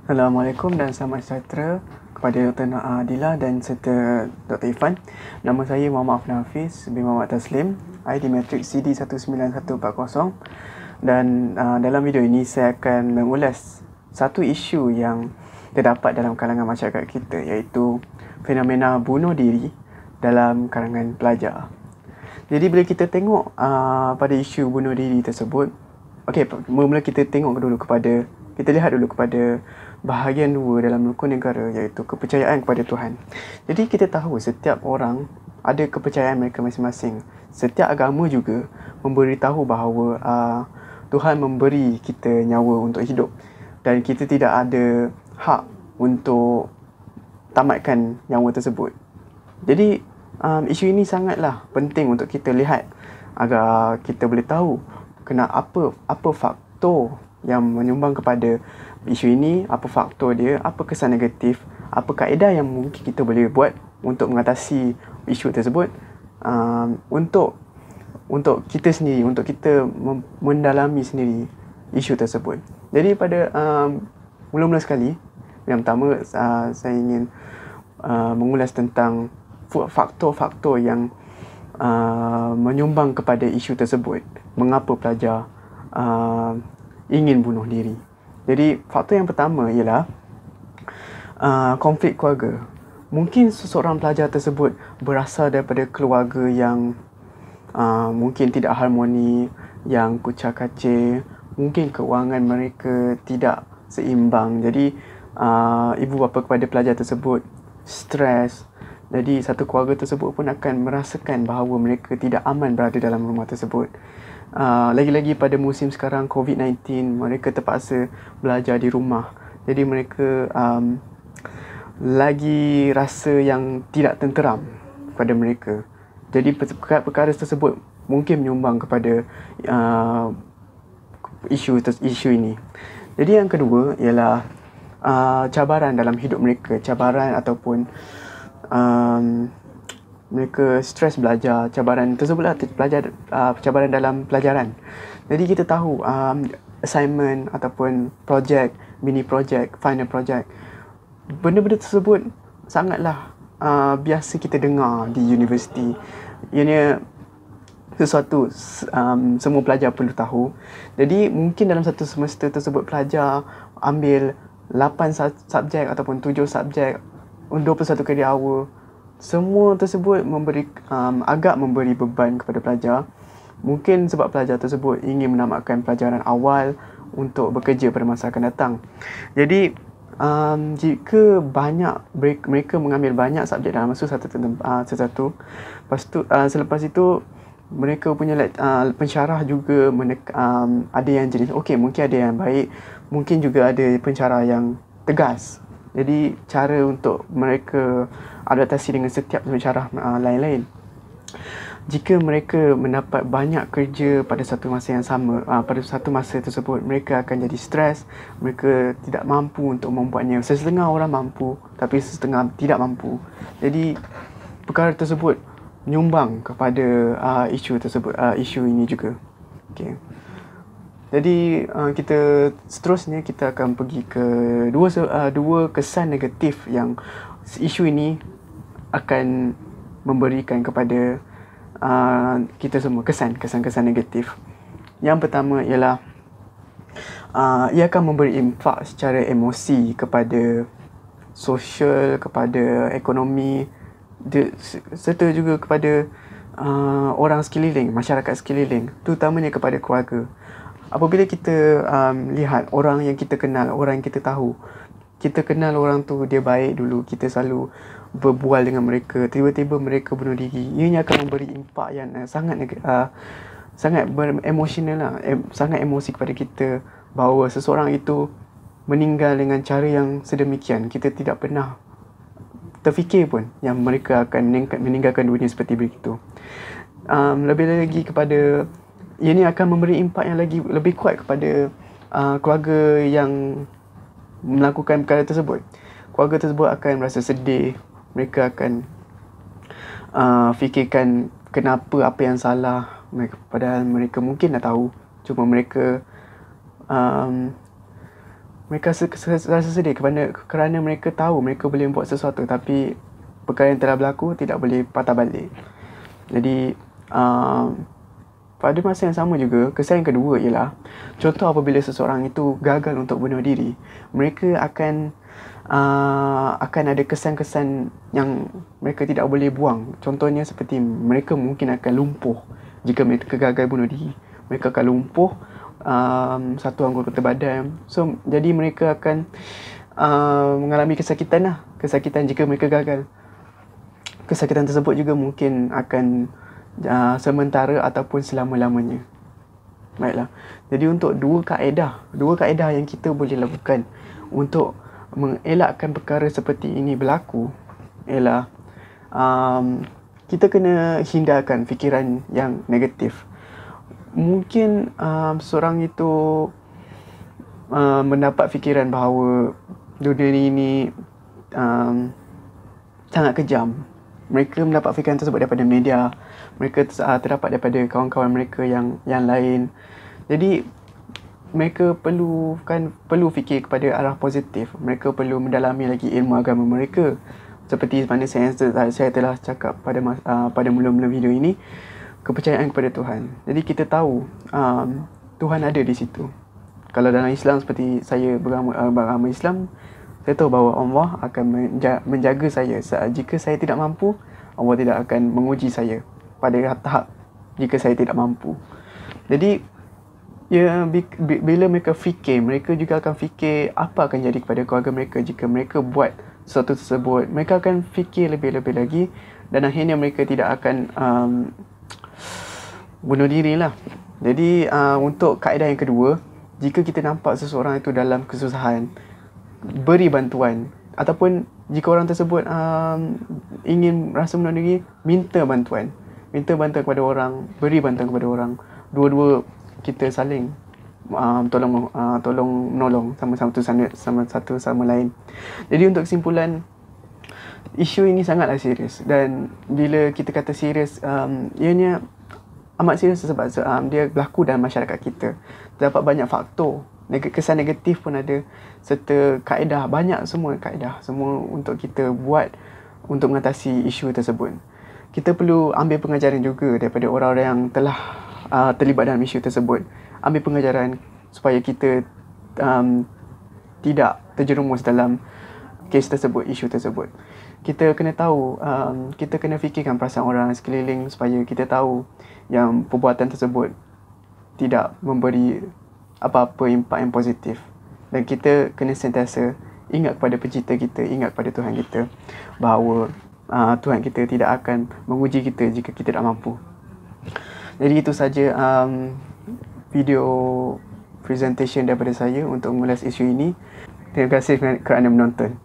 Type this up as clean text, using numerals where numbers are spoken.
Assalamualaikum dan selamat sejahtera kepada Dr. Adila dan serta Dr. Irfan. Nama saya Muhammad Afnan Hafiz bin Muhammad Taslim, ID Matrix CD19140, dan dalam video ini saya akan mengulas satu isu yang terdapat dalam kalangan masyarakat kita, iaitu fenomena bunuh diri dalam kalangan pelajar. Jadi bila kita tengok pada isu bunuh diri tersebut, mula-mula kita lihat dulu kepada bahagian dua dalam rukun negara, iaitu kepercayaan kepada Tuhan. Jadi kita tahu setiap orang ada kepercayaan mereka masing-masing. Setiap agama juga memberitahu bahawa Tuhan memberi kita nyawa untuk hidup dan kita tidak ada hak untuk tamatkan nyawa tersebut. Jadi isu ini sangatlah penting untuk kita lihat agar kita boleh tahu apa faktor yang menyumbang kepada isu ini, apa faktor dia, apa kesan negatif, apa kaedah yang mungkin kita boleh buat untuk mengatasi isu tersebut, untuk kita sendiri, untuk kita mendalami sendiri isu tersebut. Jadi pada mula-mula sekali, yang pertama saya ingin mengulas tentang faktor-faktor yang menyumbang kepada isu tersebut. Mengapa pelajar ingin bunuh diri? Jadi faktor yang pertama ialah konflik keluarga. Mungkin seseorang pelajar tersebut berasal daripada keluarga yang mungkin tidak harmoni, yang kucak-kacir, mungkin keuangan mereka tidak seimbang. Jadi ibu bapa kepada pelajar tersebut stres. Jadi satu keluarga tersebut pun akan merasakan bahawa mereka tidak aman berada dalam rumah tersebut. Lagi-lagi pada musim sekarang COVID-19, mereka terpaksa belajar di rumah. Jadi mereka lagi rasa yang tidak tenteram pada mereka. Jadi perkara tersebut mungkin menyumbang kepada isu ini. Jadi yang kedua ialah cabaran dalam hidup mereka, cabaran ataupun mereka stres belajar. Cabaran tersebutlah cabaran dalam pelajaran. Jadi kita tahu assignment ataupun projek, mini projek, final projek, benda-benda tersebut sangatlah biasa kita dengar di universiti. Ianya sesuatu semua pelajar perlu tahu. Jadi mungkin dalam satu semester tersebut pelajar ambil 8 subjek ataupun 7 subjek, 21 kredit hour. Semua tersebut agak memberi beban kepada pelajar. Mungkin sebab pelajar tersebut ingin menamatkan pelajaran awal untuk bekerja pada masa akan datang. Jadi jika mereka mengambil banyak subjek dalam masa satu, selepas itu mereka punya pensyarah juga ada yang jenis mungkin ada yang baik, mungkin juga ada pensyarah yang tegas. Jadi cara untuk mereka adaptasi dengan setiap pensyarah lain-lain. Jika mereka mendapat banyak kerja pada satu masa yang sama, pada satu masa tersebut, mereka akan jadi stres. Mereka tidak mampu untuk membuatnya. Setengah orang mampu, tapi setengah tidak mampu. Jadi perkara tersebut menyumbang kepada isu ini juga. Okay. Jadi seterusnya kita akan pergi ke dua kesan negatif yang isu ini akan memberikan kepada kita semua. Kesan-kesan negatif. Yang pertama ialah ia akan memberi impak secara emosi kepada sosial, kepada ekonomi, serta juga kepada orang sekeliling, masyarakat sekeliling, terutamanya kepada keluarga. Apabila kita lihat orang yang kita kenal, orang yang kita tahu, kita kenal orang tu, dia baik dulu, kita selalu berbual dengan mereka, tiba-tiba mereka bunuh diri, ianya akan memberi impak yang sangat beremosional lah, sangat emosi kepada kita, bahawa seseorang itu meninggal dengan cara yang sedemikian. Kita tidak pernah terfikir pun yang mereka akan meninggalkan dunia seperti begitu. Lebih lagi kepada ini akan memberi impak yang lebih kuat kepada keluarga yang melakukan perkara tersebut. Keluarga tersebut akan merasa sedih. Mereka akan fikirkan apa yang salah. Padahal mereka mungkin dah tahu. Cuma mereka mereka rasa sedih kerana mereka tahu mereka boleh buat sesuatu, tapi perkara yang telah berlaku tidak boleh patah balik. Jadi pada masa yang sama juga, kesan yang kedua ialah contoh apabila seseorang itu gagal untuk bunuh diri, mereka akan ada kesan-kesan yang mereka tidak boleh buang. Contohnya seperti mereka mungkin akan lumpuh jika mereka gagal bunuh diri. Mereka akan lumpuh satu anggota badan. So jadi mereka akan mengalami kesakitan jika mereka gagal. Kesakitan tersebut juga mungkin akan sementara ataupun selama-lamanya. Baiklah. Jadi untuk dua kaedah yang kita boleh lakukan untuk mengelakkan perkara seperti ini berlaku ialah kita kena hindarkan fikiran yang negatif. Mungkin seorang itu mendapat fikiran bahawa dunia ini sangat kejam. Mereka mendapat fikiran tersebut daripada media. Mereka terdapat daripada kawan-kawan mereka yang lain. Jadi mereka perlu fikir kepada arah positif. Mereka perlu mendalami lagi ilmu agama mereka. Seperti mana saya telah cakap pada mula-mula video ini, kepercayaan kepada Tuhan. Jadi kita tahu Tuhan ada di situ. Kalau dalam Islam, seperti saya beragama Islam, saya tahu bahawa Allah akan menjaga saya. Jika saya tidak mampu, Allah tidak akan menguji saya pada tahap jika saya tidak mampu. Jadi bila mereka fikir, mereka juga akan fikir apa akan jadi kepada keluarga mereka jika mereka buat sesuatu tersebut. Mereka akan fikir lebih-lebih lagi dan akhirnya mereka tidak akan bunuh diri lah. Jadi untuk kaedah yang kedua, jika kita nampak seseorang itu dalam kesusahan, beri bantuan. Ataupun jika orang tersebut ingin rasa bunuh diri, minta bantuan kepada orang, beri bantuan kepada orang. Dua-dua kita saling tolong menolong sama satu sama lain. Jadi untuk kesimpulan, isu ini sangatlah serius, dan bila kita kata serius, ianya amat serius sebab dia berlaku dalam masyarakat kita. Terdapat banyak faktor, kesan negatif pun ada, serta banyak kaedah semua untuk kita buat untuk mengatasi isu tersebut. Kita perlu ambil pengajaran juga daripada orang-orang yang telah terlibat dalam isu tersebut. Ambil pengajaran supaya kita tidak terjerumus dalam kes tersebut, isu tersebut. Kita kena tahu, kita kena fikirkan perasaan orang sekeliling supaya kita tahu yang perbuatan tersebut tidak memberi apa-apa impak yang positif. Dan kita kena sentiasa ingat kepada pencipta kita, ingat kepada Tuhan kita, bahawa Tuhan kita tidak akan menguji kita jika kita tak mampu. Jadi itu saja video presentation daripada saya untuk mengulas isu ini. Terima kasih kerana menonton.